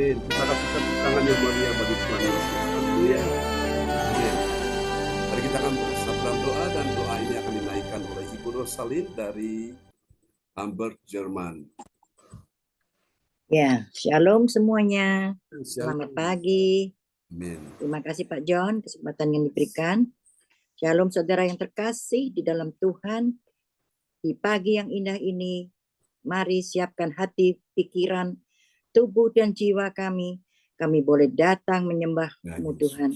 Amin. Kita kasih tepuk tangan yang meriah bagi Tuhan Yesus. Haleluya. Amin. Mari kita akan bersabda doa, dan doa ini akan dinaikkan oleh Ibu Rosalin dari Hamburg, Jerman. Ya, shalom semuanya. Selamat pagi. Amin. Terima kasih Pak John, kesempatan yang diberikan. Shalom saudara yang terkasih di dalam Tuhan. Di pagi yang indah ini, mari siapkan hati, pikiran, tubuh dan jiwa kami. Kami boleh datang menyembah-Mu Tuhan.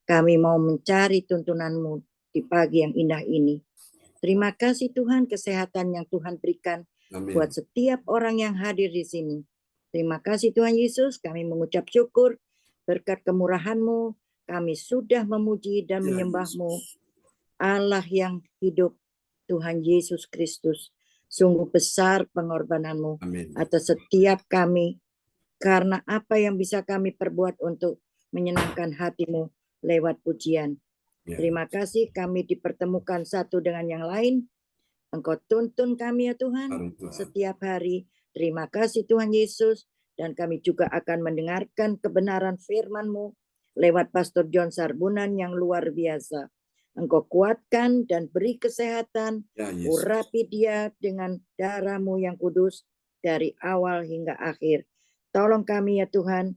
Kami mau mencari tuntunan-Mu di pagi yang indah ini. Terima kasih Tuhan, kesehatan yang Tuhan berikan buat setiap orang yang hadir di sini. Terima kasih Tuhan Yesus, kami mengucap syukur berkat kemurahan-Mu. Kami sudah memuji dan menyembah-Mu, Allah yang hidup, Tuhan Yesus Kristus. Sungguh besar pengorbanan-Mu atas setiap kami, karena apa yang bisa kami perbuat untuk menyenangkan hati-Mu lewat pujian. Terima kasih kami dipertemukan satu dengan yang lain. Engkau tuntun kami ya Tuhan setiap hari. Terima kasih Tuhan Yesus. Dan kami juga akan mendengarkan kebenaran firman-Mu lewat Pastor John Sarbunan yang luar biasa. Engkau kuatkan dan beri kesehatan. Urapi dia dengan darah-Mu yang kudus dari awal hingga akhir. Tolong kami ya Tuhan,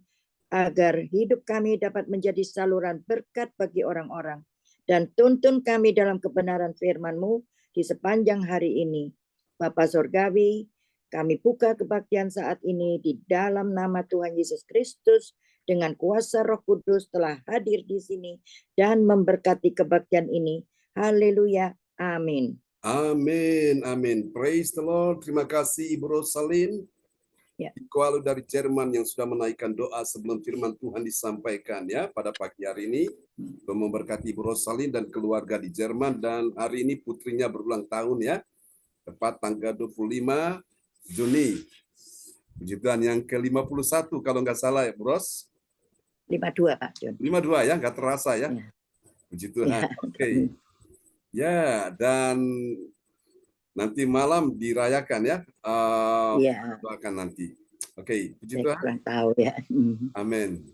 agar hidup kami dapat menjadi saluran berkat bagi orang-orang. Dan tuntun kami dalam kebenaran firman-Mu di sepanjang hari ini. Bapa Sorgawi, kami buka kebaktian saat ini di dalam nama Tuhan Yesus Kristus, dengan kuasa Roh Kudus telah hadir di sini dan memberkati kebaktian ini. Haleluya. Amin. Amin. Amin. Praise the Lord. Terima kasih Ibu Rosalin. Kuala dari Jerman yang sudah menaikkan doa sebelum firman Tuhan disampaikan ya pada pagi hari ini. Memberkati Ibu Rosalin dan keluarga di Jerman, dan hari ini putrinya berulang tahun ya. Tepat tanggal 25 Juni. Puji Tuhan, yang ke-51 kalau nggak salah ya, Bros. 52 Pak John. 52 ya, nggak terasa ya. Puji Tuhan. Oke. Ya, dan nanti malam dirayakan ya. Doakan nanti. Oke, puji Tuhan. Kurang tahu ya. Amin.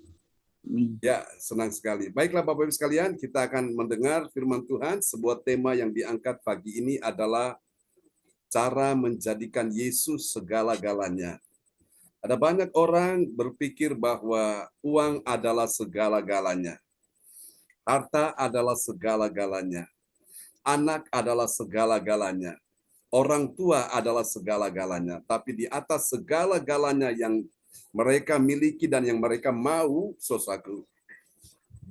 Ya, senang sekali. Baiklah Bapak Ibu sekalian, kita akan mendengar firman Tuhan. Sebuah tema yang diangkat pagi ini adalah cara menjadikan Yesus segala-galanya. Ada banyak orang berpikir bahwa uang adalah segala-galanya. Harta adalah segala-galanya. Anak adalah segala-galanya. Orang tua adalah segala-galanya. Tapi di atas segala-galanya yang mereka miliki dan yang mereka mau, saudaraku,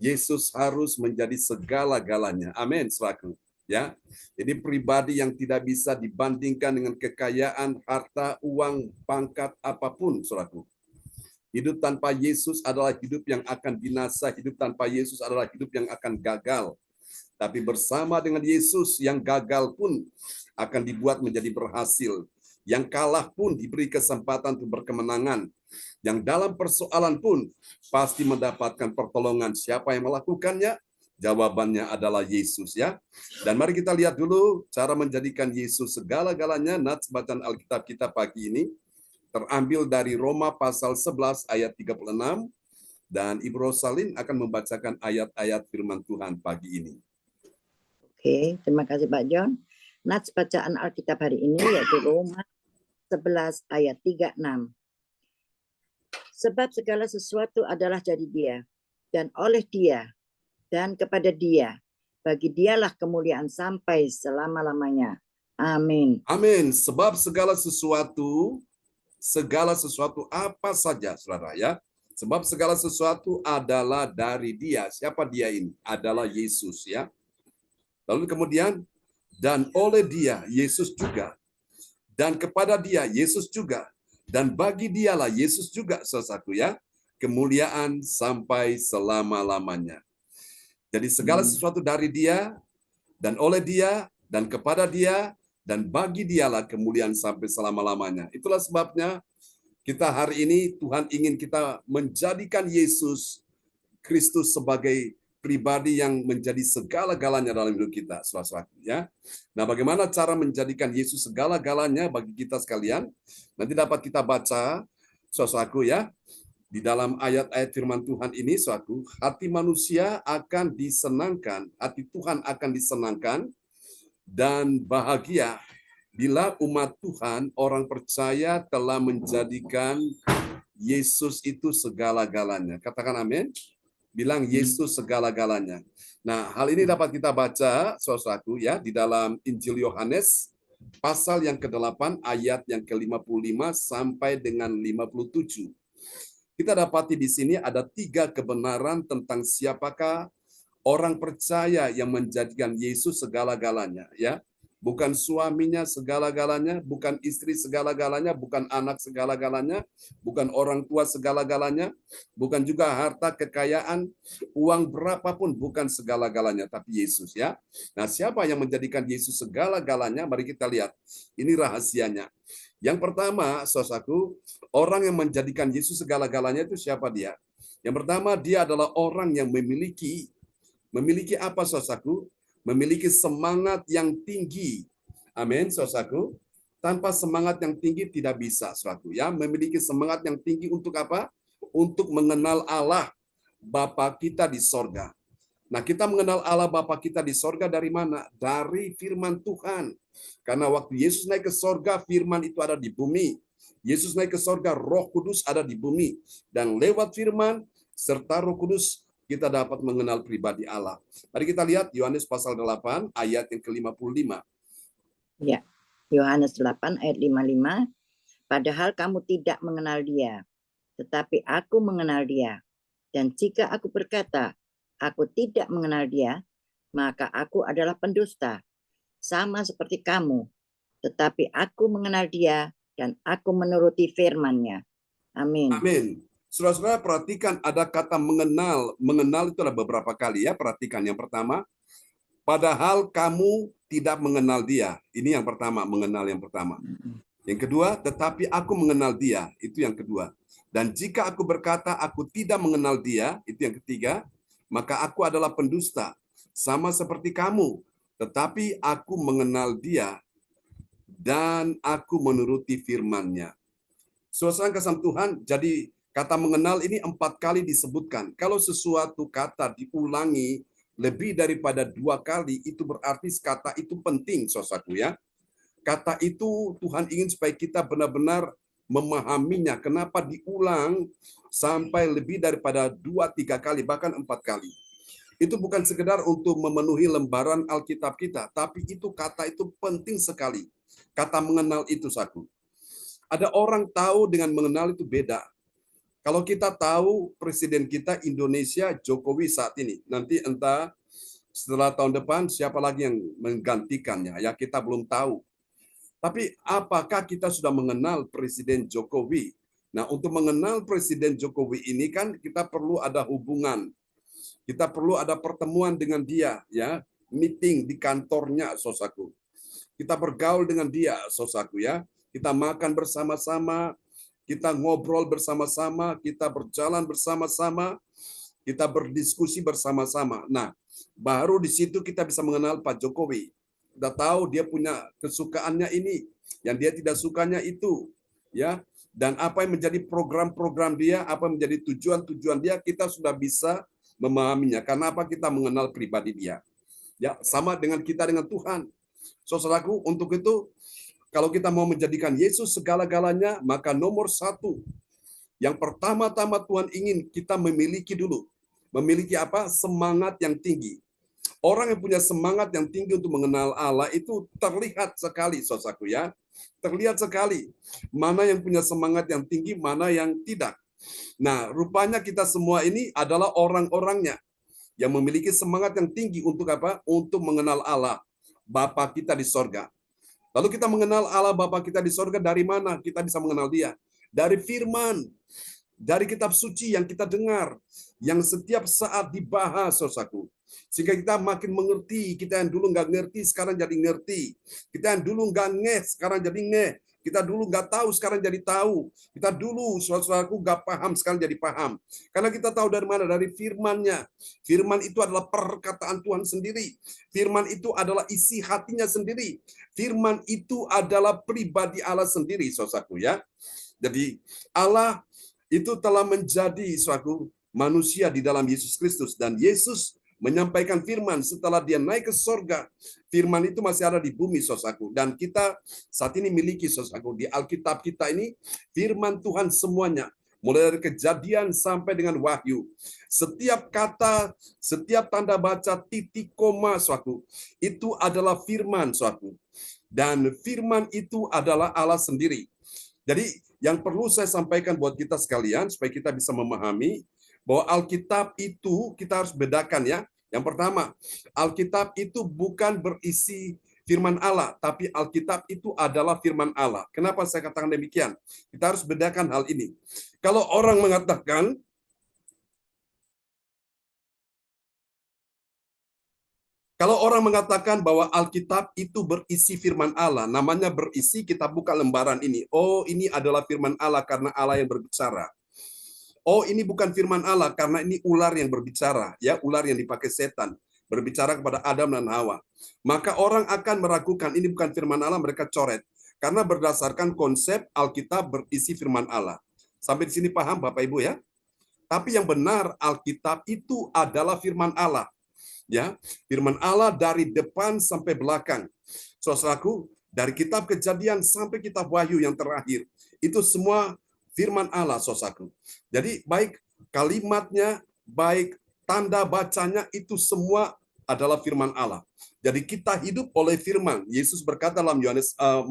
Yesus harus menjadi segala-galanya. Amin, saudaraku. Ya, jadi pribadi yang tidak bisa dibandingkan dengan kekayaan, harta, uang, pangkat, apapun, saudaraku. Hidup tanpa Yesus adalah hidup yang akan binasa. Hidup tanpa Yesus adalah hidup yang akan gagal. Tapi bersama dengan Yesus, yang gagal pun akan dibuat menjadi berhasil. Yang kalah pun diberi kesempatan untuk berkemenangan. Yang dalam persoalan pun pasti mendapatkan pertolongan. Siapa yang melakukannya? Jawabannya adalah Yesus ya. Dan mari kita lihat dulu cara menjadikan Yesus segala-galanya. Nats bacaan Alkitab kita pagi ini terambil dari Roma pasal 11 ayat 36. Dan Ibu Rosalin akan membacakan ayat-ayat firman Tuhan pagi ini. Oke, terima kasih Pak John. Nats bacaan Alkitab hari ini yaitu Roma 11 ayat 36. Sebab segala sesuatu adalah dari Dia, dan oleh Dia, dan kepada Dia. Bagi Dialah kemuliaan sampai selama-lamanya. Amin. Amin. Sebab segala sesuatu apa saja, saudara ya. Sebab segala sesuatu adalah dari Dia. Siapa Dia ini? Adalah Yesus ya. Lalu kemudian, dan oleh Dia, Yesus juga. Dan kepada Dia, Yesus juga. Dan bagi Dialah, Yesus juga, saudaraku ya, kemuliaan sampai selama-lamanya. Jadi segala sesuatu dari Dia, dan oleh Dia, dan kepada Dia, dan bagi Dialah kemuliaan sampai selama-lamanya. Itulah sebabnya kita hari ini Tuhan ingin kita menjadikan Yesus Kristus sebagai pribadi yang menjadi segala-galanya dalam hidup kita, saudara-saudara ya. Nah, bagaimana cara menjadikan Yesus segala-galanya bagi kita sekalian? Nanti dapat kita baca, saudaraku ya, Di dalam ayat-ayat firman Tuhan ini, suatu hati manusia akan disenangkan, hati Tuhan akan disenangkan dan bahagia bila umat Tuhan, orang percaya telah menjadikan Yesus itu segala-galanya. Katakan amin. Bilang Yesus segala-galanya. Nah, hal ini dapat kita baca, saudaraku, ya, di dalam Injil Yohanes, pasal yang ke-8, ayat yang ke-55 sampai dengan 57. Kita dapati di sini ada 3 kebenaran tentang siapakah orang percaya yang menjadikan Yesus segala-galanya, ya. Bukan suaminya segala-galanya, bukan istri segala-galanya, bukan anak segala-galanya, bukan orang tua segala-galanya, bukan juga harta kekayaan, uang berapapun, bukan segala-galanya, tapi Yesus, ya. Nah, siapa yang menjadikan Yesus segala-galanya? Mari kita lihat. Ini rahasianya. Yang pertama, saudaraku, orang yang menjadikan Yesus segala-galanya itu siapa dia? Yang pertama, dia adalah orang yang memiliki apa, saudaraku? Memiliki semangat yang tinggi. Amin, saudaraku. Tanpa semangat yang tinggi tidak bisa, saudaraku. Ya, memiliki semangat yang tinggi untuk apa? Untuk mengenal Allah, Bapa kita di sorga. Nah, kita mengenal Allah Bapa kita di sorga dari mana? Dari firman Tuhan. Karena waktu Yesus naik ke sorga, firman itu ada di bumi. Yesus naik ke sorga, Roh Kudus ada di bumi. Dan lewat firman serta Roh Kudus, kita dapat mengenal pribadi Allah. Mari kita lihat Yohanes pasal 8 ayat yang ke-55. Ya, Yohanes 8 ayat 55. Padahal kamu tidak mengenal dia, tetapi aku mengenal dia. Dan jika aku berkata, aku tidak mengenal dia, maka aku adalah pendusta, sama seperti kamu. Tetapi aku mengenal dia, dan aku menuruti firman-Nya. Amin. Amin. Saudara-saudara, perhatikan ada kata mengenal. Mengenal itu ada beberapa kali, ya. Perhatikan yang pertama, padahal kamu tidak mengenal dia. Ini yang pertama, mengenal yang pertama. Yang kedua, tetapi aku mengenal dia. Itu yang kedua. Dan jika aku berkata aku tidak mengenal dia, itu yang ketiga, maka aku adalah pendusta, sama seperti kamu. Tetapi aku mengenal dia, dan aku menuruti firman-Nya. Suasana kasih Tuhan, jadi kata mengenal ini 4 kali disebutkan. Kalau sesuatu kata diulangi lebih daripada 2 kali, itu berarti kata itu penting, saudaraku, ya. Kata itu Tuhan ingin supaya kita benar-benar memahaminya. Kenapa diulang sampai lebih daripada 2-3 kali, bahkan 4 kali. Itu bukan sekedar untuk memenuhi lembaran Alkitab kita, tapi itu kata itu penting sekali. Kata mengenal itu, saku. Ada orang tahu dengan mengenal itu beda. Kalau kita tahu presiden kita Indonesia Jokowi saat ini, nanti entah setelah tahun depan siapa lagi yang menggantikannya, ya kita belum tahu. Tapi apakah kita sudah mengenal Presiden Jokowi? Nah, untuk mengenal Presiden Jokowi ini kan kita perlu ada hubungan. Kita perlu ada pertemuan dengan dia, ya, meeting di kantornya, saudaraku. Kita bergaul dengan dia, saudaraku, ya. Kita makan bersama-sama, kita ngobrol bersama-sama, kita berjalan bersama-sama, kita berdiskusi bersama-sama. Nah, baru di situ kita bisa mengenal Pak Jokowi. Kita tahu dia punya kesukaannya ini, yang dia tidak sukanya itu, ya. Dan apa yang menjadi program-program dia, apa yang menjadi tujuan-tujuan dia, kita sudah bisa memahaminya. Karena apa? Kita mengenal pribadi dia. Ya, sama dengan kita dengan Tuhan. Saudaraku, untuk itu kalau kita mau menjadikan Yesus segala-galanya, maka nomor 1, yang pertama-tama Tuhan ingin kita memiliki dulu. Memiliki apa? Semangat yang tinggi. Orang yang punya semangat yang tinggi untuk mengenal Allah itu terlihat sekali, saudaraku, ya. Terlihat sekali mana yang punya semangat yang tinggi, mana yang tidak. Nah, rupanya kita semua ini adalah orang-orangnya yang memiliki semangat yang tinggi untuk apa? Untuk mengenal Allah, Bapa kita di sorga. Lalu kita mengenal Allah Bapa kita di sorga dari mana? Kita bisa mengenal dia. Dari firman, dari kitab suci yang kita dengar, yang setiap saat dibahas, saudaraku. Sehingga kita makin mengerti. Kita yang dulu nggak ngerti, sekarang jadi ngerti. Kita yang dulu nggak ngeh, sekarang jadi ngeh. Kita dulu nggak tahu, sekarang jadi tahu. Kita dulu, saudaraku, nggak paham, sekarang jadi paham. Karena kita tahu dari mana? Dari firman-Nya. Firman itu adalah perkataan Tuhan sendiri. Firman itu adalah isi hatinya sendiri. Firman itu adalah pribadi Allah sendiri, saudaraku, ya. Jadi Allah itu telah menjadi suatu manusia di dalam Yesus Kristus. Dan Yesus menyampaikan firman setelah dia naik ke sorga. Firman itu masih ada di bumi, saudaraku. Dan kita saat ini miliki, saudaraku, di Alkitab kita ini, firman Tuhan semuanya. Mulai dari Kejadian sampai dengan Wahyu. Setiap kata, setiap tanda baca, titik, koma, saudaraku, itu adalah firman, saudaraku. Dan firman itu adalah Allah sendiri. Jadi yang perlu saya sampaikan buat kita sekalian, supaya kita bisa memahami bahwa Alkitab itu kita harus bedakan ya. Yang pertama, Alkitab itu bukan berisi firman Allah, tapi Alkitab itu adalah firman Allah. Kenapa saya katakan demikian? Kita harus bedakan hal ini. Kalau orang mengatakan bahwa Alkitab itu berisi firman Allah, namanya berisi, kita buka lembaran ini. Oh, ini adalah firman Allah karena Allah yang berbicara. Oh, ini bukan firman Allah karena ini ular yang berbicara, ya, ular yang dipakai setan berbicara kepada Adam dan Hawa. Maka orang akan meragukan ini bukan firman Allah, mereka coret karena berdasarkan konsep Alkitab berisi firman Allah. Sampai di sini paham Bapak Ibu ya? Tapi yang benar Alkitab itu adalah firman Allah. Ya, firman Allah dari depan sampai belakang. Saudaraku, dari kitab Kejadian sampai kitab Wahyu yang terakhir, itu semua firman Allah, saudaraku. Jadi baik kalimatnya, baik tanda bacanya, itu semua adalah firman Allah. Jadi kita hidup oleh firman. Yesus berkata dalam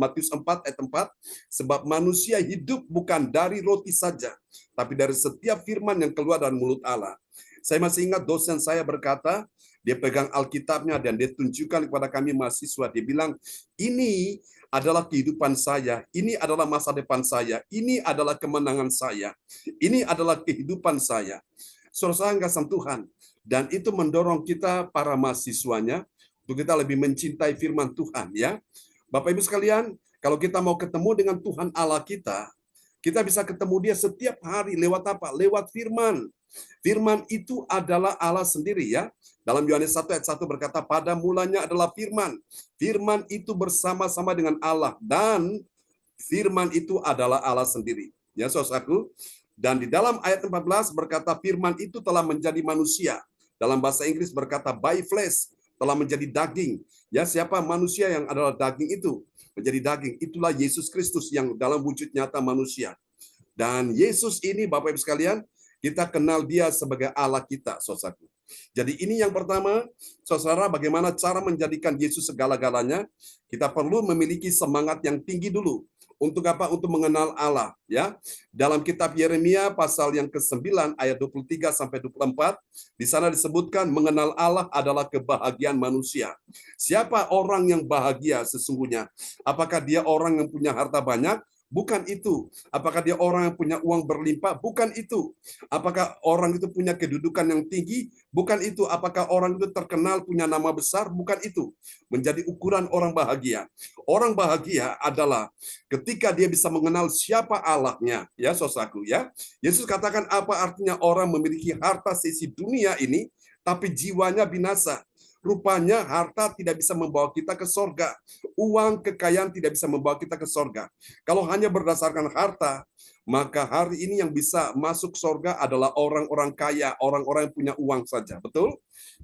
Matius 4 ayat 4, sebab manusia hidup bukan dari roti saja, tapi dari setiap firman yang keluar dari mulut Allah. Saya masih ingat dosen saya berkata, dia pegang Alkitabnya dan dia tunjukkan kepada kami mahasiswa. Dia bilang, ini adalah kehidupan saya, ini adalah masa depan saya, ini adalah kemenangan saya, ini adalah kehidupan saya. Saudara kasih Tuhan. Dan itu mendorong kita para mahasiswanya untuk kita lebih mencintai firman Tuhan, ya. Bapak Ibu sekalian, kalau kita mau ketemu dengan Tuhan Allah kita bisa ketemu dia setiap hari lewat apa? Lewat firman. Firman itu adalah Allah sendiri ya. Dalam Yohanes 1 ayat 1 berkata, pada mulanya adalah firman. Firman itu bersama-sama dengan Allah. Dan firman itu adalah Allah sendiri. Ya saudaraku. Dan di dalam ayat 14 berkata, firman itu telah menjadi manusia. Dalam bahasa Inggris berkata, by flesh, telah menjadi daging. Ya, siapa manusia yang adalah daging itu? Menjadi daging. Itulah Yesus Kristus yang dalam wujud nyata manusia. Dan Yesus ini, Bapak Ibu sekalian, kita kenal dia sebagai Allah kita, saudaraku. Jadi ini yang pertama, saudara, bagaimana cara menjadikan Yesus segala-galanya? Kita perlu memiliki semangat yang tinggi dulu. Untuk apa? Untuk mengenal Allah, ya. Dalam kitab Yeremia pasal yang ke-9 ayat 23 sampai 24, di sana disebutkan mengenal Allah adalah kebahagiaan manusia. Siapa orang yang bahagia sesungguhnya? Apakah dia orang yang punya harta banyak? Bukan itu. Apakah dia orang yang punya uang berlimpah? Bukan itu. Apakah orang itu punya kedudukan yang tinggi? Bukan itu. Apakah orang itu terkenal punya nama besar? Bukan itu. Menjadi ukuran orang bahagia. Orang bahagia adalah ketika dia bisa mengenal siapa Allahnya. Ya, saudaraku ya. Yesus katakan apa artinya orang memiliki harta seisi dunia ini, tapi jiwanya binasa. Rupanya harta tidak bisa membawa kita ke sorga. Uang, kekayaan tidak bisa membawa kita ke sorga. Kalau hanya berdasarkan harta, maka hari ini yang bisa masuk sorga adalah orang-orang kaya, orang-orang yang punya uang saja. Betul?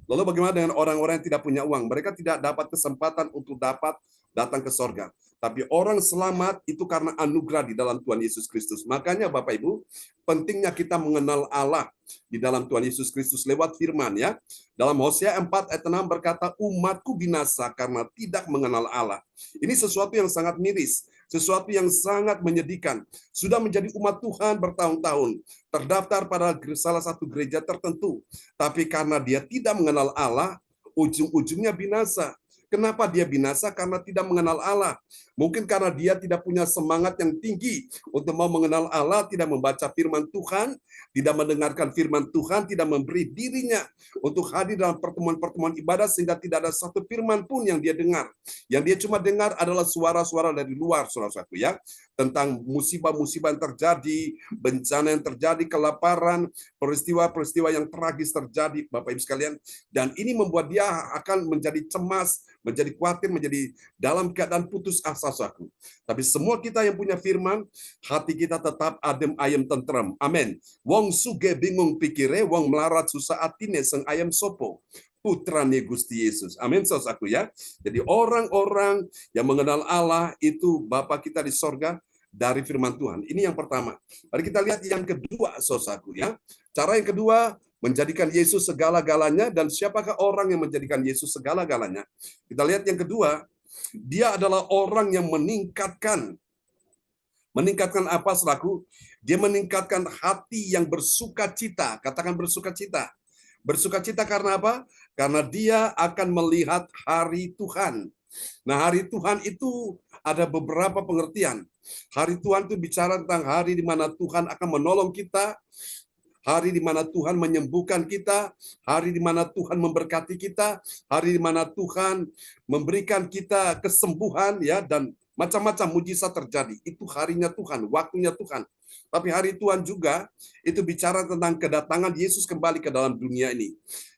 Lalu bagaimana dengan orang-orang yang tidak punya uang? Mereka tidak dapat kesempatan untuk dapat datang ke sorga. Tapi orang selamat itu karena anugerah di dalam Tuhan Yesus Kristus. Makanya Bapak Ibu, pentingnya kita mengenal Allah di dalam Tuhan Yesus Kristus lewat firman ya. Dalam Hosea 4 ayat 6 berkata, umatku binasa karena tidak mengenal Allah. Ini sesuatu yang sangat miris, sesuatu yang sangat menyedihkan. Sudah menjadi umat Tuhan bertahun-tahun, terdaftar pada salah satu gereja tertentu. Tapi karena dia tidak mengenal Allah, ujung-ujungnya binasa. Kenapa dia binasa? Karena tidak mengenal Allah. Mungkin karena dia tidak punya semangat yang tinggi untuk mau mengenal Allah, tidak membaca firman Tuhan, tidak mendengarkan firman Tuhan, tidak memberi dirinya untuk hadir dalam pertemuan-pertemuan ibadah, sehingga tidak ada satu firman pun yang dia dengar. Yang dia cuma dengar adalah suara-suara dari luar, saudara-saudaraku ya, tentang musibah-musibah yang terjadi, bencana yang terjadi, kelaparan, peristiwa-peristiwa yang tragis terjadi, Bapak Ibu sekalian. Dan ini membuat dia akan menjadi cemas, menjadi khawatir, menjadi dalam keadaan putus asa saudaraku. Tapi semua kita yang punya firman, hati kita tetap adem ayem tentrem. Amin. Wong suge bingung pikire, wong melarat susah atine seng ayam sopo. Putrane Gusti Yesus. Amin, saudaraku ya. Jadi orang-orang yang mengenal Allah itu Bapa kita di sorga dari firman Tuhan. Ini yang pertama. Mari kita lihat yang kedua, saudaraku ya. Cara yang kedua, menjadikan Yesus segala-galanya. Dan siapakah orang yang menjadikan Yesus segala-galanya? Kita lihat yang kedua, dia adalah orang yang meningkatkan apa, saudaraku? Dia meningkatkan hati yang bersukacita. Katakan bersukacita. Bersukacita karena apa? Karena dia akan melihat hari Tuhan. Nah, hari Tuhan itu ada beberapa pengertian. Hari Tuhan itu bicara tentang hari di mana Tuhan akan menolong kita, hari di mana Tuhan menyembuhkan kita, hari di mana Tuhan memberkati kita, hari di mana Tuhan memberikan kita kesembuhan, ya, dan macam-macam mujizat terjadi. Itu harinya Tuhan, waktunya Tuhan. Tapi hari Tuhan juga itu bicara tentang kedatangan Yesus kembali ke dalam dunia ini.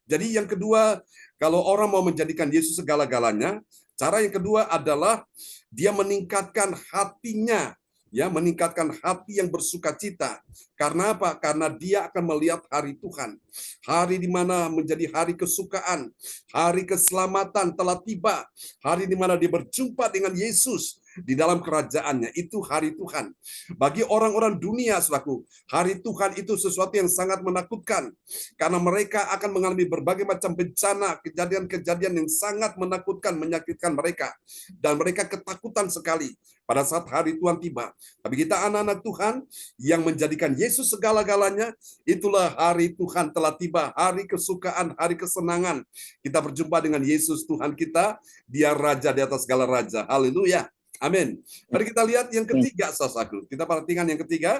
Jadi yang kedua, kalau orang mau menjadikan Yesus segala-galanya, cara yang kedua adalah dia meningkatkan hatinya, ya, meningkatkan hati yang bersukacita. Karena apa? Karena dia akan melihat hari Tuhan. Hari di mana menjadi hari kesukaan, hari keselamatan telah tiba, hari di mana dia berjumpa dengan Yesus di dalam kerajaannya. Itu hari Tuhan. Bagi orang-orang dunia, saudaraku, hari Tuhan itu sesuatu yang sangat menakutkan. Karena mereka akan mengalami berbagai macam bencana, kejadian-kejadian yang sangat menakutkan, menyakitkan mereka. Dan mereka ketakutan sekali pada saat hari Tuhan tiba. Tapi kita anak-anak Tuhan yang menjadikan Yesus segala-galanya, itulah hari Tuhan telah tiba, hari kesukaan, hari kesenangan. Kita berjumpa dengan Yesus Tuhan kita, dia Raja di atas segala raja. Haleluya. Amin. Mari kita lihat yang ketiga, saudaraku. Kita perhatikan yang ketiga.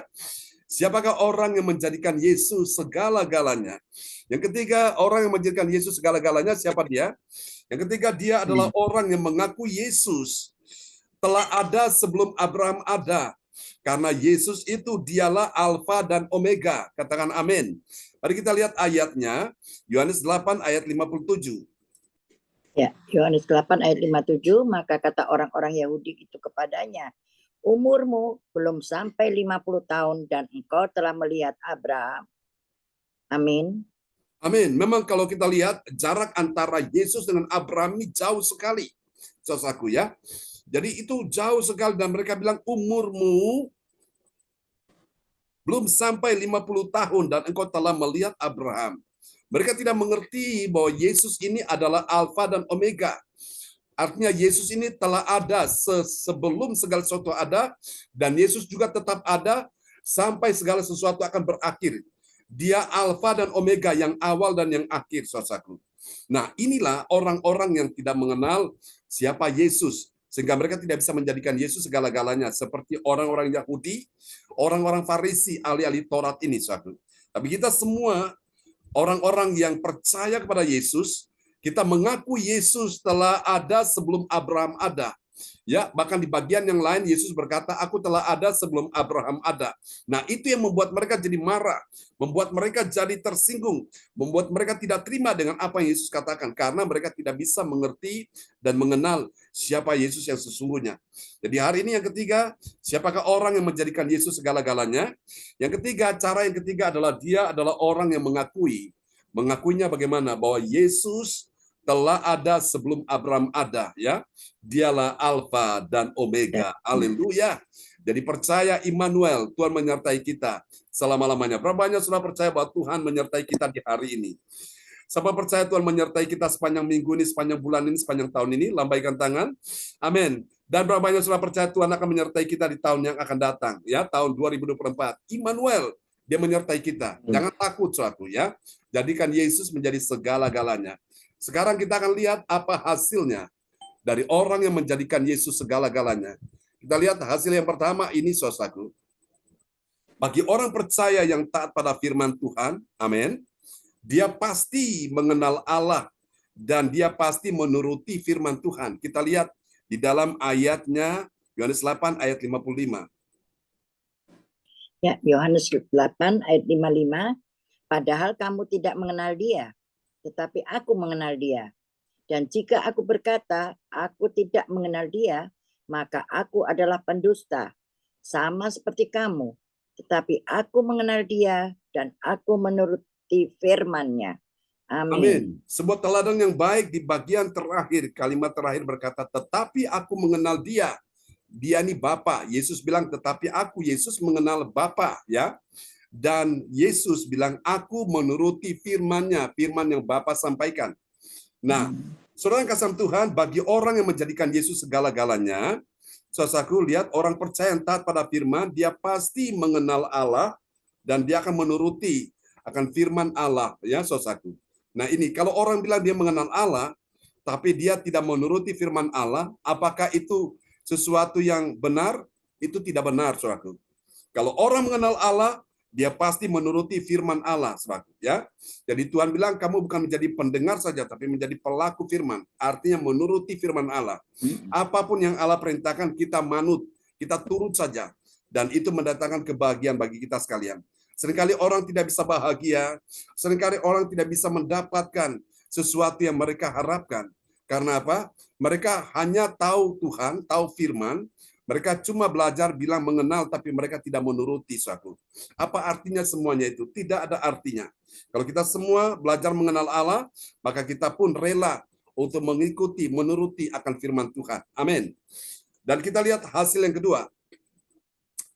Siapakah orang yang menjadikan Yesus segala-galanya? Yang ketiga, orang yang menjadikan Yesus segala-galanya, siapa dia? Yang ketiga, dia adalah orang yang mengaku Yesus telah ada sebelum Abraham ada. Karena Yesus itu dialah Alfa dan Omega. Katakan amin. Mari kita lihat ayatnya. Yohanes 8 ayat 57. Ya, Yohanes 8 ayat 57, maka kata orang-orang Yahudi itu kepadanya, umurmu belum sampai 50 tahun dan engkau telah melihat Abraham. Amin. Amin. Memang kalau kita lihat jarak antara Yesus dengan Abraham ini jauh sekali. Saudaraku ya. Jadi itu jauh sekali dan mereka bilang umurmu belum sampai 50 tahun dan engkau telah melihat Abraham. Mereka tidak mengerti bahwa Yesus ini adalah Alfa dan Omega. Artinya Yesus ini telah ada sebelum segala sesuatu ada dan Yesus juga tetap ada sampai segala sesuatu akan berakhir. Dia Alfa dan Omega, yang awal dan yang akhir, saudaraku. Nah, inilah orang-orang yang tidak mengenal siapa Yesus. Sehingga mereka tidak bisa menjadikan Yesus segala-galanya. Seperti orang-orang Yahudi, orang-orang Farisi, ahli-ahli Taurat ini, saudaraku. Tapi kita semua, orang-orang yang percaya kepada Yesus, kita mengaku Yesus telah ada sebelum Abraham ada. Ya, bahkan di bagian yang lain Yesus berkata, aku telah ada sebelum Abraham ada. Nah, itu yang membuat mereka jadi marah, membuat mereka jadi tersinggung, membuat mereka tidak terima dengan apa yang Yesus katakan, karena mereka tidak bisa mengerti dan mengenal siapa Yesus yang sesungguhnya. Jadi hari ini yang ketiga, siapakah orang yang menjadikan Yesus segala-galanya? Yang ketiga, cara yang ketiga adalah dia adalah orang yang mengakui. Mengakuinya bagaimana? Bahwa Yesus telah ada sebelum Abraham ada, ya. Dialah Alfa dan Omega. Haleluya. Jadi percaya Immanuel, Tuhan menyertai kita selama-lamanya. Berapa banyak sudah percaya bahwa Tuhan menyertai kita di hari ini? Siapa percaya Tuhan menyertai kita sepanjang minggu ini, sepanjang bulan ini, sepanjang tahun ini? Lambaikan tangan. Amin. Dan berapa banyak sudah percaya Tuhan akan menyertai kita di tahun yang akan datang, ya, tahun 2024. Immanuel, dia menyertai kita. Jangan takut, saudaraku, ya. Jadikan Yesus menjadi segala-galanya. Sekarang kita akan lihat apa hasilnya dari orang yang menjadikan Yesus segala-galanya. Kita lihat hasil yang pertama ini, saudaraku. Bagi orang percaya yang taat pada firman Tuhan, amin, dia pasti mengenal Allah dan dia pasti menuruti firman Tuhan. Kita lihat di dalam ayatnya Yohanes 8 ayat 55. Ya, Yohanes 8 ayat 55, padahal kamu tidak mengenal dia, tetapi aku mengenal dia. Dan jika aku berkata, aku tidak mengenal dia, maka aku adalah pendusta, sama seperti kamu. Tetapi aku mengenal dia dan aku menuruti firman-Nya. Amin. Amin. Sebuah teladan yang baik di bagian terakhir, kalimat terakhir berkata, tetapi aku mengenal dia. Dia ini Bapa. Yesus bilang, tetapi aku, Yesus mengenal Bapa, ya. Dan Yesus bilang, aku menuruti firman-Nya, firman yang Bapa sampaikan. Nah, saudara yang kasih Tuhan, bagi orang yang menjadikan Yesus segala-galanya, saudaraku, lihat orang percaya yang taat pada firman, dia pasti mengenal Allah dan dia akan menuruti akan firman Allah, ya saudaraku. Nah ini, kalau orang bilang dia mengenal Allah, tapi dia tidak menuruti firman Allah, apakah itu sesuatu yang benar? Itu tidak benar, saudaraku. Kalau orang mengenal Allah, dia pasti menuruti firman Allah, saudaraku. Ya, jadi Tuhan bilang kamu bukan menjadi pendengar saja, tapi menjadi pelaku firman. Artinya menuruti firman Allah. Apapun yang Allah perintahkan, kita manut, kita turut saja, dan itu mendatangkan kebahagiaan bagi kita sekalian. Seringkali orang tidak bisa bahagia, seringkali orang tidak bisa mendapatkan sesuatu yang mereka harapkan. Karena apa? Mereka hanya tahu Tuhan, tahu firman, mereka cuma belajar bilang mengenal, tapi mereka tidak menuruti suatu. Apa artinya semuanya itu? Tidak ada artinya. Kalau kita semua belajar mengenal Allah, maka kita pun rela untuk mengikuti, menuruti akan firman Tuhan. Amin. Dan kita lihat hasil yang kedua.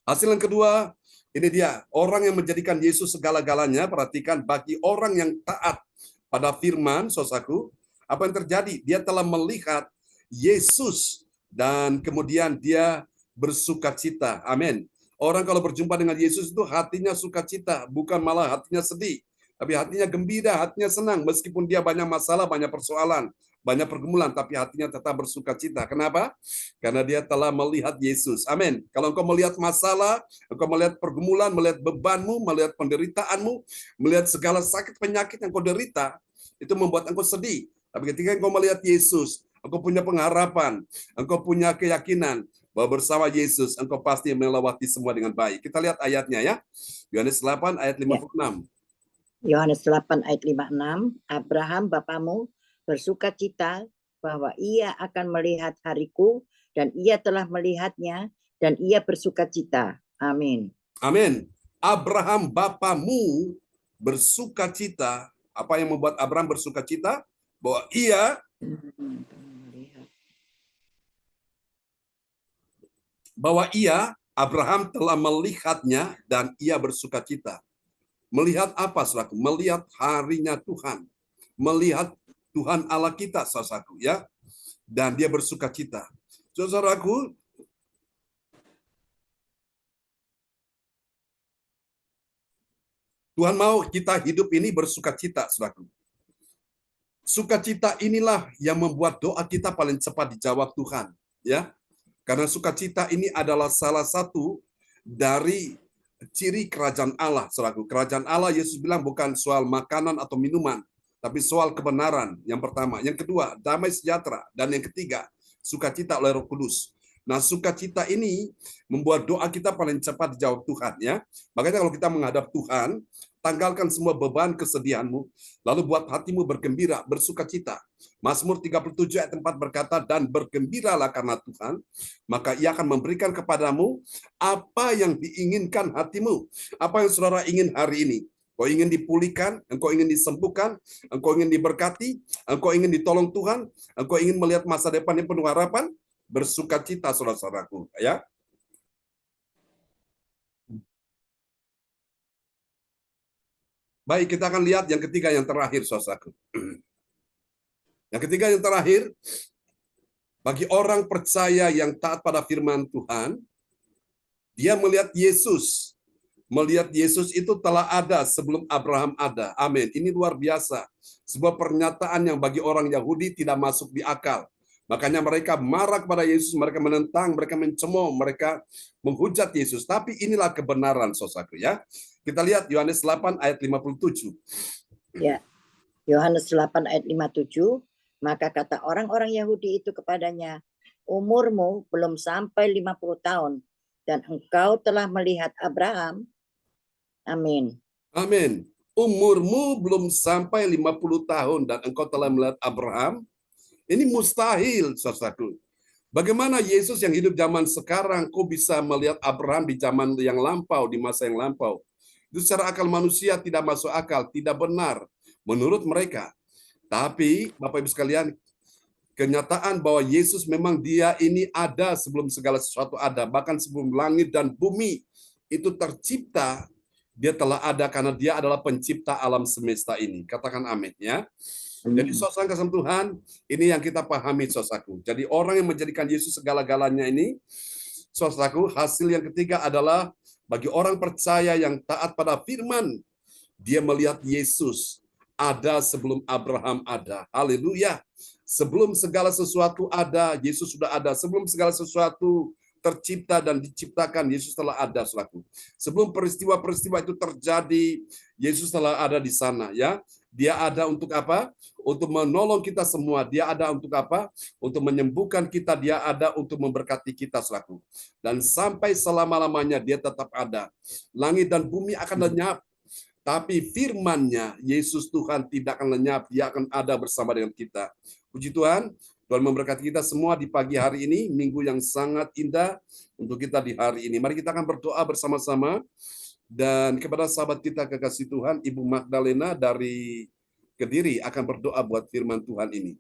Hasil yang kedua, ini dia, orang yang menjadikan Yesus segala-galanya. Perhatikan, bagi orang yang taat pada firman, saudaraku, apa yang terjadi? Dia telah melihat Yesus dan kemudian dia bersukacita. Amin. Orang kalau berjumpa dengan Yesus itu hatinya sukacita, bukan malah hatinya sedih. Tapi hatinya gembira, hatinya senang. Meskipun dia banyak masalah, banyak persoalan, banyak pergumulan, tapi hatinya tetap bersukacita. Kenapa? Karena dia telah melihat Yesus. Amin. Kalau engkau melihat masalah, engkau melihat pergumulan, melihat bebanmu, melihat penderitaanmu, melihat segala sakit penyakit yang kau derita, itu membuat engkau sedih. Tapi ketika engkau melihat Yesus, engkau punya pengharapan, engkau punya keyakinan bahwa bersama Yesus engkau pasti melewati semua dengan baik. Kita lihat ayatnya ya. Yohanes 8 ayat 56. Yohanes 8 ayat 56, Abraham bapamu bersukacita bahwa ia akan melihat hariku dan ia telah melihatnya dan ia bersukacita. Amin. Amin. Abraham bapamu bersukacita. Apa yang membuat Abraham bersukacita? Bahwa ia Abraham telah melihatnya dan ia bersukacita. Melihat apa, saudaraku? Melihat harinya Tuhan. Melihat Tuhan Allah kita, saudaraku, ya. Dan dia bersukacita. Saudaraku, Tuhan mau kita hidup ini bersukacita, saudaraku. Sukacita inilah yang membuat doa kita paling cepat dijawab Tuhan, ya. Karena sukacita ini adalah salah satu dari ciri kerajaan Allah, saudaraku. Kerajaan Allah, Yesus bilang bukan soal makanan atau minuman, tapi soal kebenaran yang pertama. Yang kedua, damai sejahtera. Dan yang ketiga, sukacita oleh Roh Kudus. Nah, sukacita ini membuat doa kita paling cepat dijawab Tuhan, ya. Makanya kalau kita menghadap Tuhan, tanggalkan semua beban kesedihanmu, lalu buat hatimu bergembira, bersukacita. Mazmur 37 ayat 4 berkata, dan bergembiralah karena Tuhan, maka ia akan memberikan kepadamu apa yang diinginkan hatimu. Apa yang saudara ingin hari ini? Engkau ingin dipulihkan, engkau ingin disembuhkan, engkau ingin diberkati, engkau ingin ditolong Tuhan, engkau ingin melihat masa depan yang penuh harapan, bersukacita saudara-saudaraku, ya. Baik, kita akan lihat yang ketiga, yang terakhir, saudaraku. Yang ketiga, yang terakhir, bagi orang percaya yang taat pada firman Tuhan, dia melihat Yesus. Melihat Yesus itu telah ada sebelum Abraham ada. Amin. Ini luar biasa. Sebuah pernyataan yang bagi orang Yahudi tidak masuk di akal. Makanya mereka marah kepada Yesus, mereka menentang, mereka mencemooh, mereka menghujat Yesus. Tapi inilah kebenaran, saudaraku, ya. Kita lihat Yohanes 8 ayat 57. Ya. Yohanes 8 ayat 57, maka kata orang-orang Yahudi itu kepadanya, umurmu belum sampai 50 tahun dan engkau telah melihat Abraham. Amin. Amin. Umurmu belum sampai 50 tahun dan engkau telah melihat Abraham. Ini mustahil, saudaraku. Bagaimana Yesus yang hidup zaman sekarang kok bisa melihat Abraham di zaman yang lampau, di masa yang lampau? Itu secara akal manusia tidak masuk akal, tidak benar menurut mereka. Tapi Bapak Ibu sekalian, kenyataan bahwa Yesus memang dia ini ada sebelum segala sesuatu ada, bahkan sebelum langit dan bumi itu tercipta, dia telah ada karena dia adalah pencipta alam semesta ini. Katakan amin ya. Jadi saudara kasih Tuhan, ini yang kita pahami saudaraku. Jadi orang yang menjadikan Yesus segala-galanya ini, saudaraku, hasil yang ketiga adalah bagi orang percaya yang taat pada firman, dia melihat Yesus ada sebelum Abraham ada. Haleluya. Sebelum segala sesuatu ada, Yesus sudah ada. Sebelum segala sesuatu tercipta dan diciptakan, Yesus telah ada, saudaraku. Sebelum peristiwa-peristiwa itu terjadi, Yesus telah ada di sana, ya. Dia ada untuk apa? Untuk menolong kita semua. Dia ada untuk apa? Untuk menyembuhkan kita. Dia ada untuk memberkati kita, saudaraku. Dan sampai selama-lamanya dia tetap ada. Langit dan bumi akan lenyap, tapi firman-Nya, Yesus Tuhan tidak akan lenyap, dia akan ada bersama dengan kita. Puji Tuhan, Tuhan memberkati kita semua di pagi hari ini, minggu yang sangat indah untuk kita di hari ini. Mari kita akan berdoa bersama-sama. Dan kepada sahabat kita kekasih Tuhan, Ibu Magdalena dari Kediri akan berdoa buat firman Tuhan ini.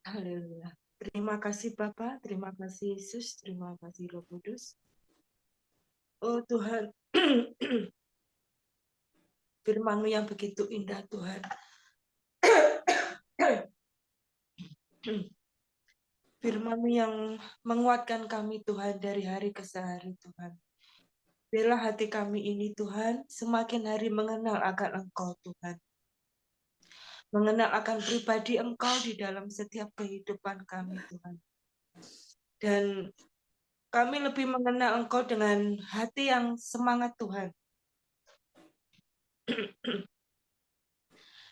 Haleluya. Terima kasih Bapak, terima kasih Yesus, terima kasih Roh Kudus. Oh Tuhan, firman-Mu yang begitu indah Tuhan. Firman-Mu yang menguatkan kami Tuhan dari hari ke hari Tuhan. Biarlah hati kami ini Tuhan semakin hari mengenal akan Engkau Tuhan. Mengenal akan pribadi Engkau di dalam setiap kehidupan kami Tuhan. Dan kami lebih mengenal Engkau dengan hati yang semangat Tuhan.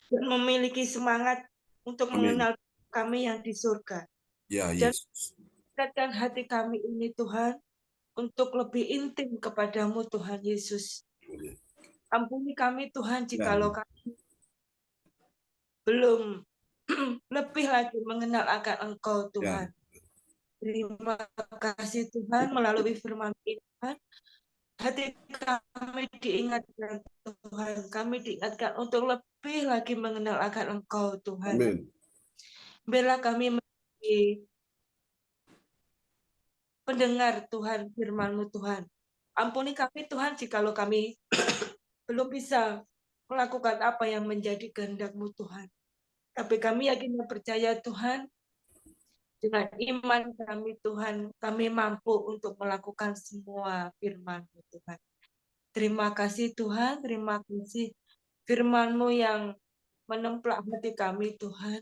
Dan memiliki semangat untuk mengenal kami yang di surga. Ya, Dan Yesus. dekatkan hati kami ini Tuhan untuk lebih intim kepadamu Tuhan Yesus. Ampuni kami Tuhan jikalau kami belum lebih lagi mengenal akan Engkau Tuhan. Terima kasih Tuhan melalui firman Tuhan. Hati kami diingatkan Tuhan. Kami diingatkan untuk lebih lagi mengenal akan Engkau Tuhan. Amin. Biarlah kami menjadi pendengar Tuhan firman-Mu Tuhan. Ampuni kami Tuhan jikalau kami belum bisa melakukan apa yang menjadi kehendak-Mu Tuhan. Tapi kami yakin dan percaya Tuhan, dengan iman kami Tuhan, kami mampu untuk melakukan semua firman-Mu Tuhan. Terima kasih Tuhan, terima kasih firman-Mu yang menemplak hati kami Tuhan.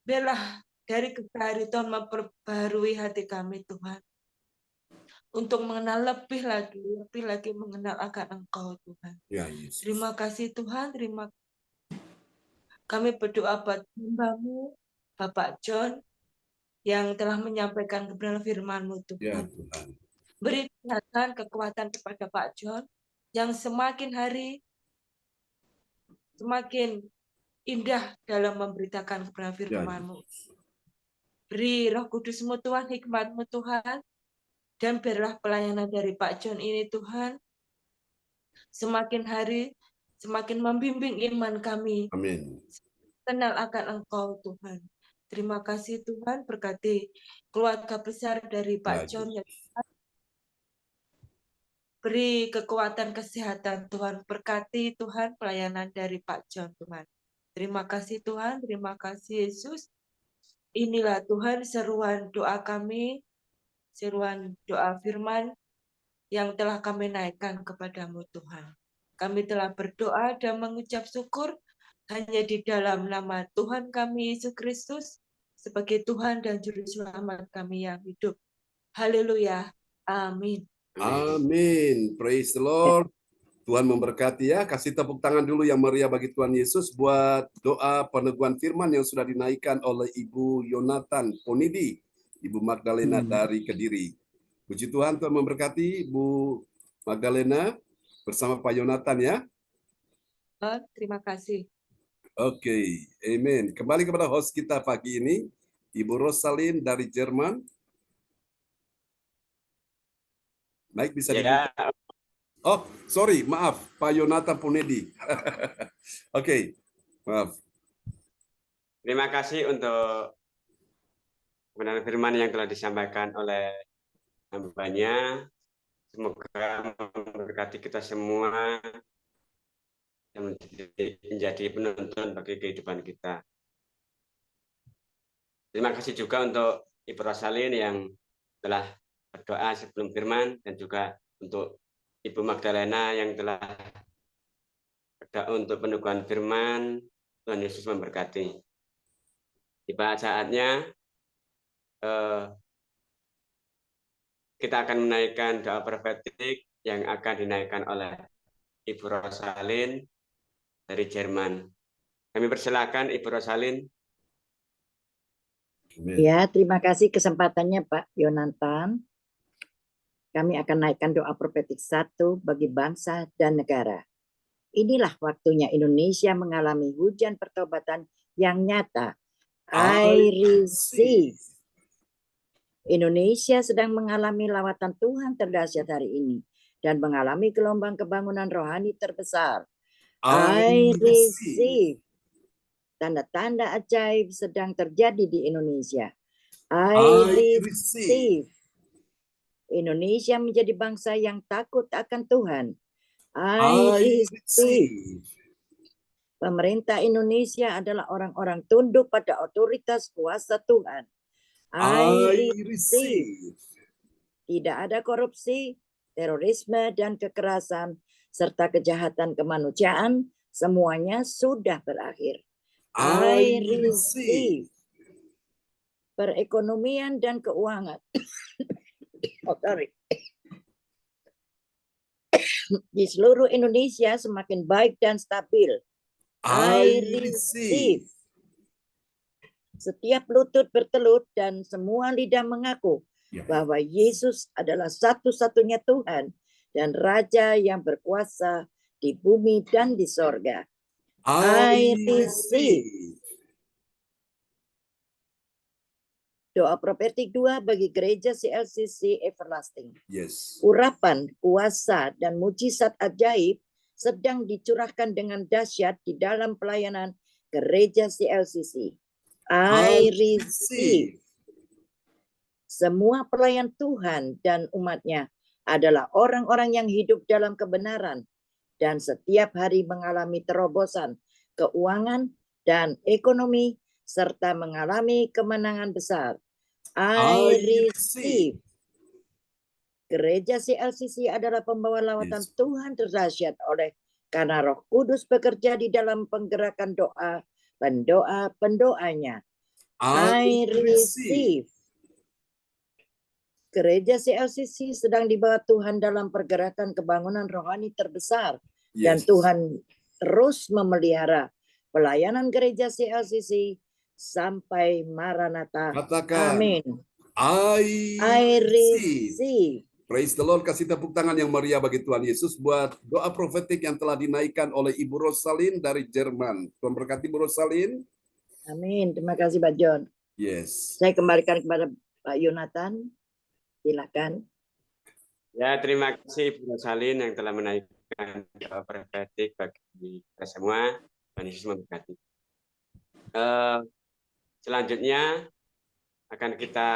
Biarlah dari hari Tuhan memperbarui hati kami Tuhan. Untuk mengenal lebih lagi mengenal akan Engkau Tuhan. Ya, Yesus. Terima kasih Tuhan, terima kasih. Kami berdoa buat hamba-Mu, Bapak John, yang telah menyampaikan kebenaran firman-Mu Tuhan. Ya, Tuhan. Beri kesehatan, kekuatan kepada Pak John, yang semakin hari semakin indah dalam memberitakan kebenaran firman-Mu. Beri Roh Kudus-Mu Tuhan, hikmat-Mu Tuhan, dan biarlah pelayanan dari Pak John ini Tuhan semakin hari semakin membimbing iman kami. Amin. Kenal akan Engkau Tuhan. Terima kasih Tuhan, berkati keluarga besar dari Pak John. Beri kekuatan kesehatan Tuhan, berkati Tuhan pelayanan dari Pak John Tuhan. Terima kasih Tuhan, terima kasih Yesus. Inilah Tuhan seruan doa kami, seruan doa firman yang telah kami naikkan kepadamu Tuhan. Kami telah berdoa dan mengucap syukur hanya di dalam nama Tuhan kami Yesus Kristus sebagai Tuhan dan Juru Selamat kami yang hidup. Haleluya. Amin. Amin. Praise the Lord. Tuhan memberkati ya. Kasih tepuk tangan dulu yang meriah bagi Tuhan Yesus buat doa peneguhan firman yang sudah dinaikkan oleh Ibu Yonatan Ponidi, Ibu Magdalena dari Kediri. Puji Tuhan, Tuhan memberkati Ibu Magdalena bersama Pak Yonatan ya. Terima kasih. Oke, amin. Kembali kepada host kita pagi ini, Ibu Rosalin dari Jerman. Baik, bisa dibuka. Oh, sorry, maaf, Pak Yonatan Punedi. Oke, maaf. Terima kasih untuk kebenaran firman yang telah disampaikan oleh hambanya. Semoga memberkati kita semua dan menjadi penuntun bagi kehidupan kita. Terima kasih juga untuk Ibu Rosalin yang telah berdoa sebelum firman, dan juga untuk Ibu Magdalena yang telah berdoa untuk peneguhan firman. Tuhan Yesus memberkati. Tiba saatnya kita akan menaikkan doa profetik yang akan dinaikkan oleh Ibu Rosalin dari Jerman. Kami persilakan Ibu Rosalin. Ya, terima kasih kesempatannya Pak Yonatan. Kami akan naikkan doa profetik 1 bagi bangsa dan negara. Inilah waktunya Indonesia mengalami hujan pertobatan yang nyata. I receive. Indonesia sedang mengalami lawatan Tuhan terdahsyat hari ini dan mengalami gelombang kebangunan rohani terbesar. I receive. Tanda-tanda ajaib sedang terjadi di Indonesia. I receive. Indonesia menjadi bangsa yang takut akan Tuhan. I receive. Pemerintah Indonesia adalah orang-orang tunduk pada otoritas kuasa Tuhan. I receive. Tidak ada korupsi, terorisme, dan kekerasan, serta kejahatan kemanusiaan, semuanya sudah berakhir. I receive. Perekonomian dan keuangan di seluruh Indonesia semakin baik dan stabil. I receive. Setiap lutut bertelut dan semua lidah mengaku bahwa Yesus adalah satu-satunya Tuhan dan Raja yang berkuasa di bumi dan di sorga. I receive. Doa profetik 2 bagi gereja CLCC Everlasting. Urapan, kuasa, dan mujizat ajaib sedang dicurahkan dengan dahsyat di dalam pelayanan gereja CLCC. I receive. Semua pelayan Tuhan dan umatnya adalah orang-orang yang hidup dalam kebenaran dan setiap hari mengalami terobosan keuangan dan ekonomi serta mengalami kemenangan besar. I receive. Gereja CLCC adalah pembawa lawatan Tuhan terdahsyat oleh karena Roh Kudus bekerja di dalam penggerakan doa pendoa-pendoanya. I receive. Gereja CLCC sedang dibawa Tuhan dalam pergerakan kebangunan rohani terbesar dan Tuhan terus memelihara pelayanan gereja CLCC sampai Maranatha. Amin. I receive. Praise the Lord. Kasih tepuk tangan yang meriah bagi Tuhan Yesus buat doa profetik yang telah dinaikkan oleh Ibu Rosalin dari Jerman. Tuhan berkati Ibu Rosalin. Amin. Terima kasih Pak John. Saya kembalikan kepada Pak Yonatan. Silakan. Ya, terima kasih Ibu Rosalin yang telah menaikkan doa profetik bagi kita semua. Tuhan Yesus memberkati. Selanjutnya akan kita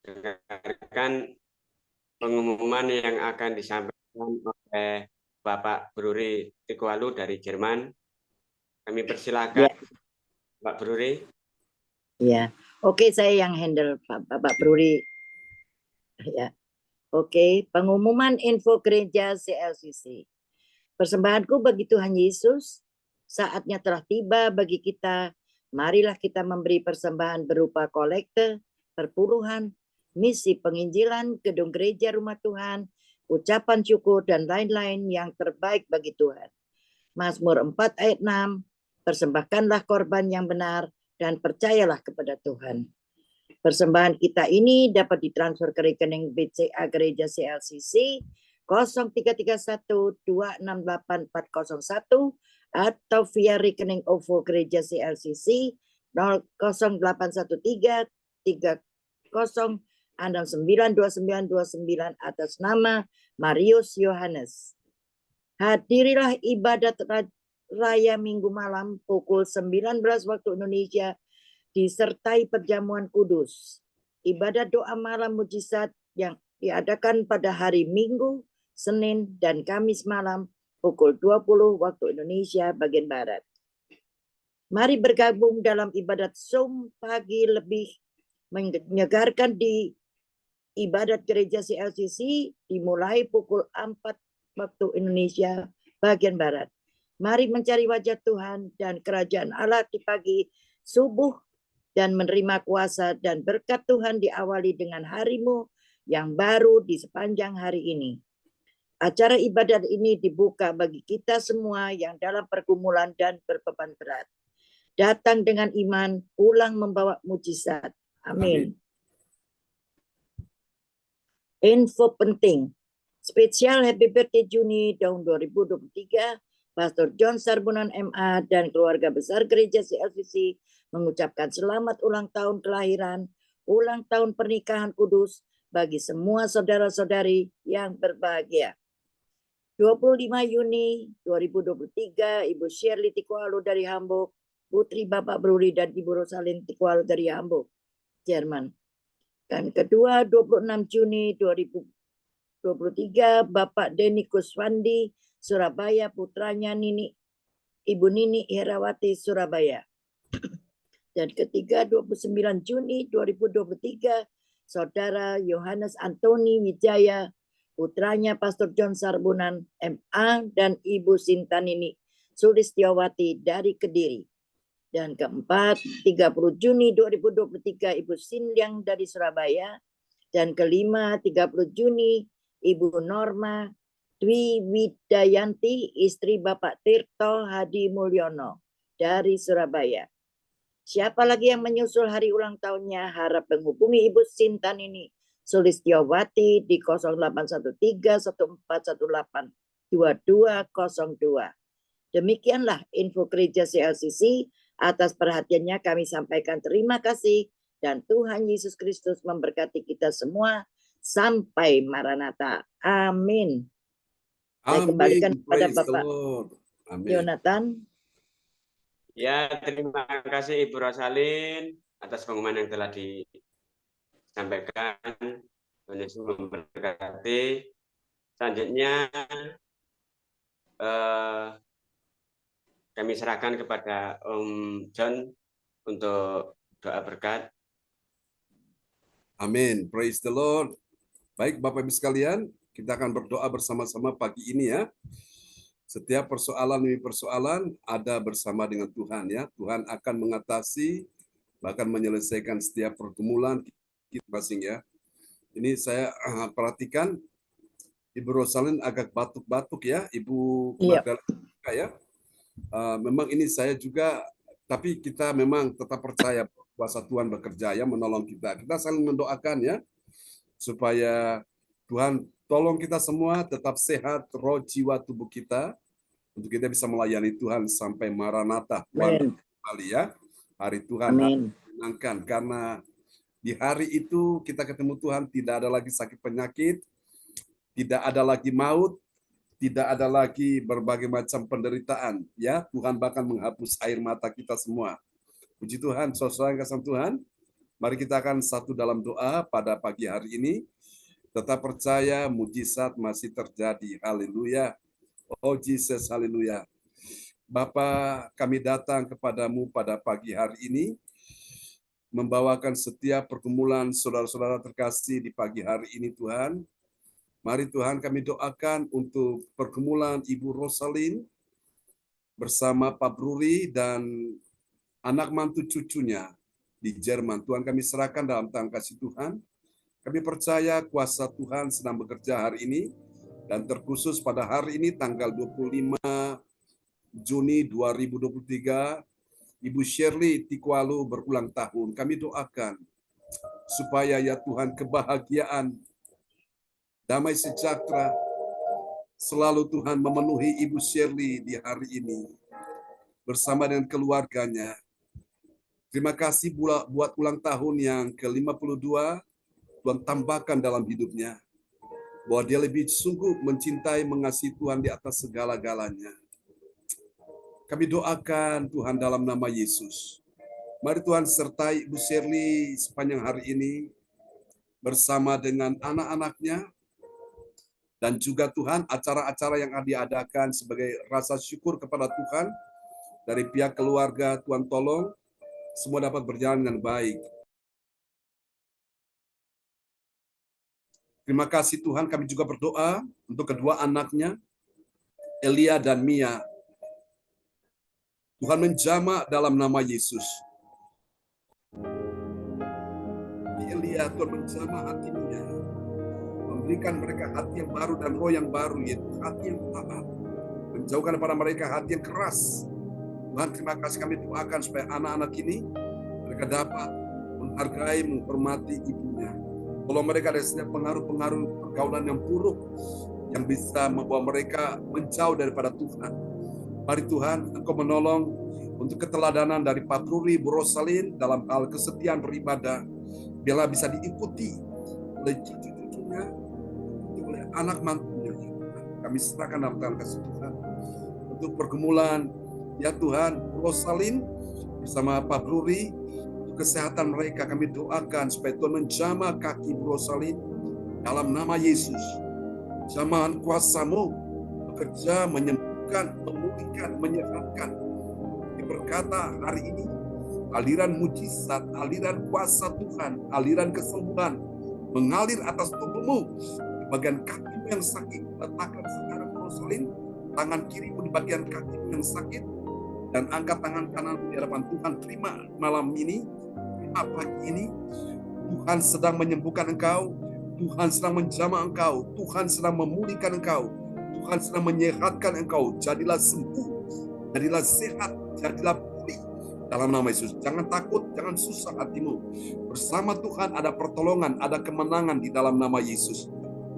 dengarkan pengumuman yang akan disampaikan oleh Bapak Bruri Tikualu dari Jerman. Kami persilakan Pak Bruri. Ya, oke, saya yang handle Bapak Bruri. Ya, oke, pengumuman info gereja CLCC. Persembahanku bagi Tuhan Yesus, saatnya telah tiba bagi kita. Marilah kita memberi persembahan berupa kolekte, perpuluhan, misi penginjilan, gedung gereja rumah Tuhan, ucapan syukur, dan lain-lain yang terbaik bagi Tuhan. Mazmur 4 ayat 6, persembahkanlah korban yang benar dan percayalah kepada Tuhan. Persembahan kita ini dapat ditransfer ke rekening BCA Gereja CLCC 0331268401 atau via rekening OVO Gereja CLCC 081330692929 atas nama Marius Yohanes. Hadirilah ibadat raya Minggu malam pukul 19 waktu Indonesia disertai perjamuan kudus. Ibadat doa malam mujizat yang diadakan pada hari Minggu, Senin, dan Kamis malam pukul 20 waktu Indonesia bagian Barat. Mari bergabung dalam ibadat Zoom pagi lebih menyegarkan di ibadat gereja CLCC dimulai pukul 4 waktu Indonesia bagian Barat. Mari mencari wajah Tuhan dan kerajaan Allah di pagi subuh dan menerima kuasa dan berkat Tuhan diawali dengan harimu yang baru di sepanjang hari ini. Acara ibadat ini dibuka bagi kita semua yang dalam pergumulan dan berbeban berat. Datang dengan iman, pulang membawa mujizat. Amin. Info penting. Spesial Happy Birthday Juni tahun 2023, Pastor John Sarbunan MA dan keluarga besar gereja CLCC mengucapkan selamat ulang tahun kelahiran, ulang tahun pernikahan kudus bagi semua saudara-saudari yang berbahagia. 25 Juni 2023, Ibu Shirley Tikualo dari Hamburg, Putri Bapak Bruri dan Ibu Rosalin Tikualo dari Hamburg, Jerman. Dan kedua 26 Juni 2023, Bapak Denny Kuswandi, Surabaya, putranya Ibu Nini Herawati, Surabaya. Dan ketiga 29 Juni 2023, Saudara Yohanes Antoni Wijaya, putranya Pastor John Sarbunan MA dan Ibu Sintanini Sulistiawati dari Kediri. Dan keempat 30 Juni 2023, Ibu Sinliang dari Surabaya. Dan kelima 30 Juni, Ibu Norma Dwi Widayanti, istri Bapak Tirto Hadi Mulyono dari Surabaya. Siapa lagi yang menyusul hari ulang tahunnya, harap menghubungi Ibu Sintanini Sulistiawati di 081314182202. Demikianlah info gereja CLCC. Atas perhatiannya kami sampaikan terima kasih dan Tuhan Yesus Kristus memberkati kita semua sampai Maranatha. Amin. Saya kembalikan kepada Bapak Jonathan. Ya, terima kasih Ibu Rosalin atas pengumuman yang telah disampaikan. Tuhan Yesus memberkati. Selanjutnya kami serahkan kepada Om John untuk doa berkat. Amin. Praise the Lord. Baik Bapak Ibu sekalian, kita akan berdoa bersama-sama pagi ini ya. Setiap persoalan demi persoalan ada bersama dengan Tuhan ya. Tuhan akan mengatasi bahkan menyelesaikan setiap pergumulan kita masing ya. Ini saya perhatikan Ibu Rosalin agak batuk-batuk ya, Ibu Magdalena ya. Memang ini saya juga, tapi kita memang tetap percaya kuasa Tuhan bekerja ya, menolong kita. Kita saling mendoakan ya, supaya Tuhan tolong kita semua tetap sehat, roh, jiwa, tubuh kita, untuk kita bisa melayani Tuhan sampai Maranatha. Tuhan kembali ya, hari Tuhan menyenangkan, karena di hari itu kita ketemu Tuhan, tidak ada lagi sakit penyakit, tidak ada lagi maut, tidak ada lagi berbagai macam penderitaan. Ya, Tuhan bahkan menghapus air mata kita semua. Puji Tuhan, saudara yang kasih Tuhan. Mari kita akan satu dalam doa pada pagi hari ini. Tetap percaya mujizat masih terjadi. Haleluya. Oh Jesus, haleluya. Bapa, kami datang kepadamu pada pagi hari ini, membawakan setiap pergumulan saudara-saudara terkasih di pagi hari ini Tuhan. Mari Tuhan kami doakan untuk pergumulan Ibu Rosalin bersama Pak Bruri dan anak mantu cucunya di Jerman. Tuhan kami serahkan dalam tangan kasih Tuhan. Kami percaya kuasa Tuhan sedang bekerja hari ini, dan terkhusus pada hari ini tanggal 25 Juni 2023, Ibu Shirley Tikualo berulang tahun. Kami doakan supaya ya Tuhan kebahagiaan, damai sejahtera, selalu Tuhan memenuhi Ibu Shirley di hari ini bersama dengan keluarganya. Terima kasih buat ulang tahun yang ke-52, Tuhan tambahkan dalam hidupnya, bahwa dia lebih sungguh mencintai, mengasihi Tuhan di atas segala-galanya. Kami doakan Tuhan dalam nama Yesus. Mari Tuhan sertai Ibu Shirley sepanjang hari ini bersama dengan anak-anaknya, dan juga Tuhan acara-acara yang diadakan sebagai rasa syukur kepada Tuhan dari pihak keluarga. Tuhan tolong semua dapat berjalan dengan baik. Terima kasih Tuhan, kami juga berdoa untuk kedua anaknya, Elia dan Mia. Tuhan menjamah dalam nama Yesus. Elia, Tuhan menjamah hatinya, memberikan mereka hati yang baru dan roh yang baru, yaitu hati yang taat, menjauhkan daripada mereka hati yang keras. Tuhan, terima kasih, kami doakan supaya anak-anak ini mereka dapat menghargai, menghormati ibunya. Kalau mereka ada setiap pengaruh-pengaruh pergaulan yang buruk yang bisa membawa mereka menjauh daripada Tuhan. Mari Tuhan, Engkau menolong untuk keteladanan dari Pak Ruri, Bu Rosalin dalam hal kesetiaan beribadah, biarlah bisa diikuti oleh cucu-cucunya, oleh anak mantunya. Kami serahkan dalam tangan kasih Tuhan untuk pergumulan, ya Tuhan, Bu Rosalin bersama Pak Ruri, untuk kesehatan mereka kami doakan supaya Tuhan menjamah kaki Bu Rosalin dalam nama Yesus. Jamahan kuasa-Mu bekerja, menyembuhkan, memulihkan, menyehatkan. Berkata hari ini, aliran mujizat, aliran kuasa Tuhan, aliran kesembuhan mengalir atas tubuhmu. Di bagian kakimu yang sakit, letakkan sekarang Bu Rosalin tangan kirimu di bagian kakimu yang sakit, dan angkat tangan kanan di hadapan Tuhan. Terima malam ini, terima pagi ini, Tuhan sedang menyembuhkan engkau, Tuhan sedang menjamah engkau, Tuhan sedang memulihkan engkau, Tuhan sedang menyehatkan engkau. Jadilah sembuh, jadilah sehat, jadilah pulih dalam nama Yesus. Jangan takut, jangan susah hatimu. Bersama Tuhan ada pertolongan, ada kemenangan di dalam nama Yesus.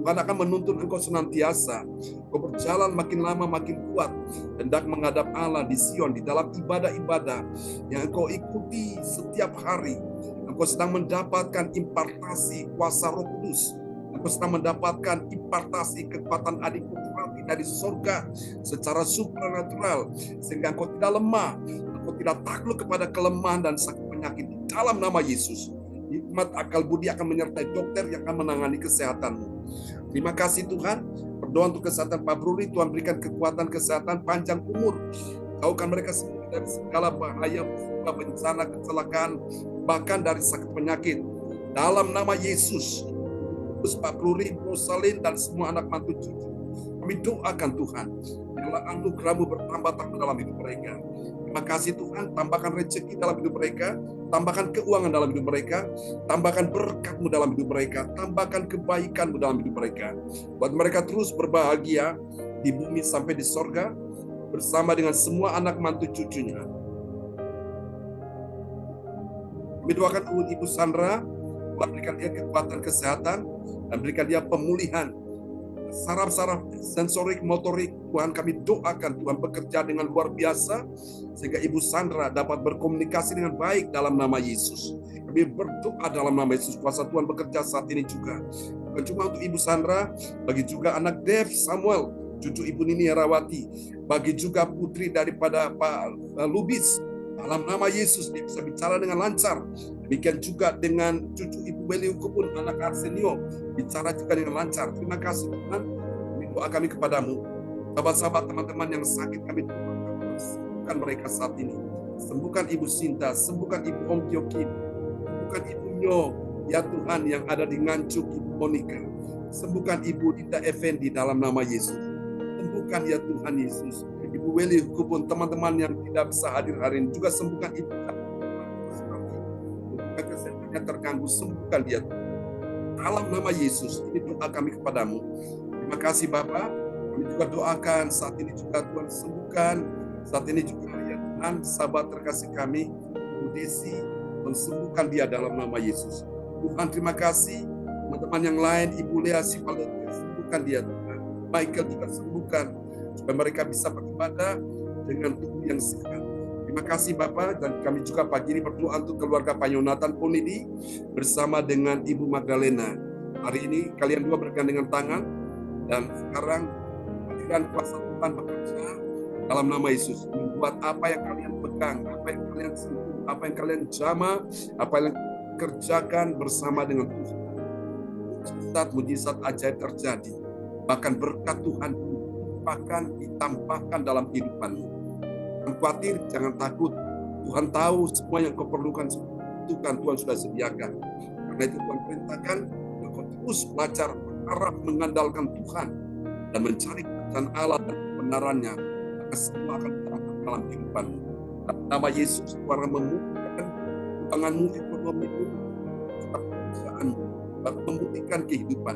Tuhan akan menuntun engkau senantiasa. Kau berjalan makin lama makin kuat, hendak menghadap Allah di Sion, di dalam ibadah-ibadah yang engkau ikuti setiap hari. Engkau sedang mendapatkan impartasi kuasa Roh Kudus. Engkau sedang mendapatkan impartasi kekuatan adik putrati dari surga secara supranatural, sehingga engkau tidak lemah, engkau tidak takluk kepada kelemahan dan sakit penyakit di dalam nama Yesus. Hikmat akal budi akan menyertai dokter yang akan menangani kesehatanmu. Terima kasih Tuhan. Berdoa untuk kesehatan Pak Bruri, Tuhan berikan kekuatan kesehatan, panjang umur. Jauhkan mereka dari segala bahaya, bencana, kecelakaan, bahkan dari sakit penyakit. Dalam nama Yesus, Pak Bruri, Rosalin, dan semua anak mantu cucu, kami doakan Tuhan, biarlah anugerah-Mu bertambah-tambah dalam hidup mereka. Terima kasih Tuhan, tambahkan rezeki dalam hidup mereka, tambahkan keuangan dalam hidup mereka, tambahkan berkat-Mu dalam hidup mereka, tambahkan kebaikan-Mu dalam hidup mereka. Buat mereka terus berbahagia di bumi sampai di sorga, bersama dengan semua anak mantu cucunya. Kami doakan Ibu Sandra, Tuhan berikan dia kekuatan kesehatan, dan berikan dia pemulihan saraf-saraf sensorik, motorik. Tuhan, kami doakan Tuhan bekerja dengan luar biasa, sehingga Ibu Sandra dapat berkomunikasi dengan baik dalam nama Yesus. Kami berdoa dalam nama Yesus, kuasa Tuhan bekerja saat ini juga. Bukan cuma untuk Ibu Sandra, bagi juga anak Dev Samuel, cucu Ibu Nini Herawati, bagi juga putri daripada Pak Lubis. Dalam nama Yesus, dia bisa bicara dengan lancar. Demikian juga dengan cucu Ibu Beli Ukupun, anak Arsenio, bicara juga dengan lancar. Terima kasih Tuhan. Doa kami kepadamu. Sahabat-sahabat, teman-teman yang sakit, kami doakan, sembuhkan mereka saat ini. Sembuhkan Ibu Sinta, sembuhkan Ibu Om Kyokin, sembuhkan Ibu Nyo, ya Tuhan, yang ada di Nganjuk, Ibu Monica. Sembuhkan Ibu Dinda Effendi dalam nama Yesus. Sembuhkan ya Tuhan Yesus. Ibu Weli Hukupun, teman-teman yang tidak bisa hadir hari ini, juga sembuhkan Ibu. Kesehatannya terganggu, sembuhkan dia. Dalam nama Yesus, ini doa kami kepadamu. Terima kasih Bapak. Kami juga doakan saat ini juga Tuhan sembuhkan. Saat ini juga ya Tuhan, sahabat terkasih kami, Ibu Desi, sembuhkan dia dalam nama Yesus. Tuhan terima kasih. Teman-teman yang lain, Ibu Lea Sipalet, sembuhkan dia Tuhan. Michael juga sembuhkan perlukan, supaya mereka bisa beribadah dengan tubuh yang sehat. Terima kasih Bapak, dan kami juga pagi ini berdoa untuk keluarga Pak Yonatan Ponidi bersama dengan Ibu Magdalena. Hari ini kalian dua bergandengan tangan, dan sekarang hadiran kuasa Tuhan bekerja dalam nama Yesus, membuat apa yang kalian pegang, apa yang kalian sentuh, apa yang kalian jamah, apa yang kerjakan bersama dengan Tuhan. Mujizat ajaib terjadi, bahkan berkat Tuhan ditampakkan dalam kehidupanmu. Jangan khawatir, jangan takut. Tuhan tahu semua yang kau perlukan, Tuhan sudah sediakan. Karena itu Tuhan perintahkan kau terus belajar berharap mengandalkan Tuhan dan mencari kerajaan Allah dan kebenarannya, maka semua akan ditambah dalam kehidupanmu. Dalam nama Yesus, Tuhan memulihkan keuanganmu, ekonomimu, pekerjaanmu, memulihkan kehidupan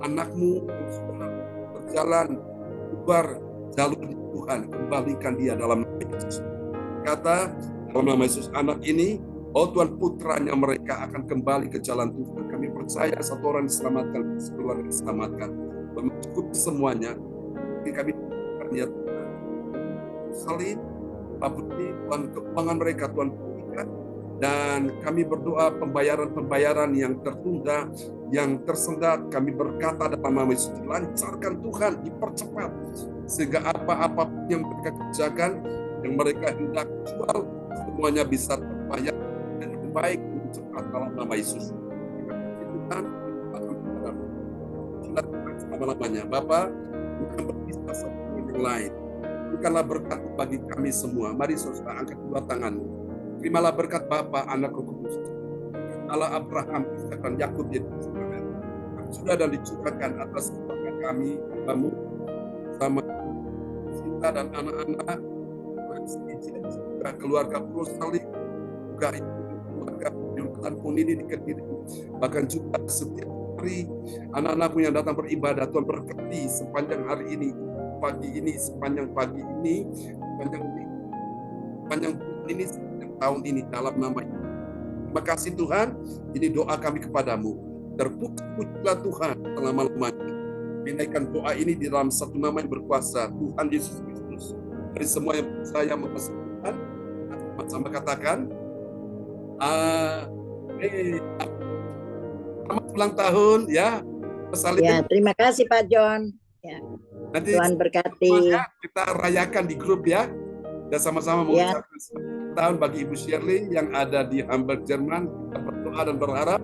anakmu berjalan keluar jalur Tuhan, kembalikan dia dalam nama Yesus. Kata dalam nama Yesus, anak ini, oh Tuhan, putranya mereka akan kembali ke jalan Tuhan. Kami percaya satu orang diselamatkan, sekeluarga diselamatkan. Mencukupi semuanya. Kami ya Tuhan, salin, Tuhan, keuangan mereka Tuhan pulihkan. Dan kami berdoa pembayaran-pembayaran yang tertunda, yang tersendat, kami berkata dalam nama Yesus, dilancarkan Tuhan, dipercepat. Sehingga apa-apa yang mereka kerjakan, yang mereka hendak jual, semuanya bisa terbayar dengan baik dan cepat dalam nama Yesus. Tuhan, selama-lamanya. Bapak, bukan berpisah satu dengan yang lain. Bukanlah berkat bagi kami semua. Mari saudara angkat dua tanganmu. Terimalah berkat Bapa, Anak, Roh Kudus. Allah Abraham, Ishak dan Yakub yang sudah dan dicurahkan atas keluarga kami, kamu, sama Sinta dan anak-anak, keluarga Prosali, juga keluarga Yonatan Ponidi di Kediri, bahkan juga setiap hari anak-anakmu yang datang beribadah, Tuhan berkati sepanjang hari ini, sepanjang pagi ini, sepanjang bulan ini, sepanjang tahun ini, dalam nama Yesus. Terima kasih Tuhan, ini doa kami kepadamu. Terpuji-pujilah Tuhan selama-lamanya. Pindahkan doa ini di dalam satu nama yang berkuasa, Tuhan Yesus Kristus. Dari semua yang percaya mengasihi Tuhan, sama katakan, amin. Selamat ulang tahun ya. Ya, terima kasih Pak John. Ya. Nanti Tuhan berkati. Kita rayakan di grup ya. Dan sama-sama mengucapkan selamat tahun bagi Ibu Shirley yang ada di Hamburg, Jerman. Kita berdoa dan berharap.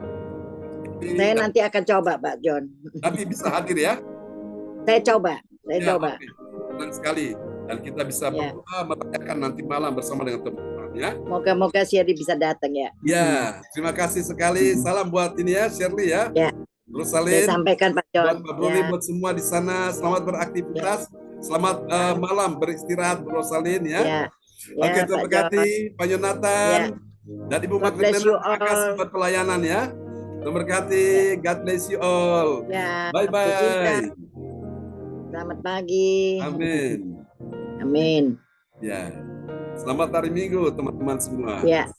Saya nanti akan coba, Pak John. Nanti bisa hadir ya. Saya coba. Oke. Senang sekali. Dan kita bisa berdoa merayakan nanti malam bersama dengan teman-teman ya. Moga-moga Shirley bisa datang ya. Ya, terima kasih sekali. Salam buat ini ya, Shirley ya. Ya. Rosalin. Saya sampaikan Pak John. Buat Bruni, buat semua di sana. Selamat beraktivitas. Selamat malam beristirahat, Rosalin ya. Oke, terima kasih Pak Yonatan dan Ibu Magdalena. Terima kasih buat pelayanan ya. Terima kasih. God bless you all. Bye bye. Selamat pagi. Amin. Amin. Ya. Selamat hari Minggu teman-teman semua. Ya.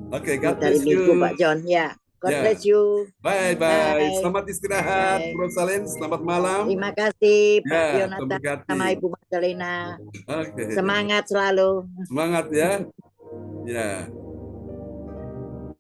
Oke, God Hari bless you. Minggu Pak John. Ya. God bless you. Bye bye. Selamat istirahat, Rosalin. Selamat malam. Terima kasih Pak Yonatan sama Ibu Magdalena. Oke. Semangat selalu. Semangat ya. Ya.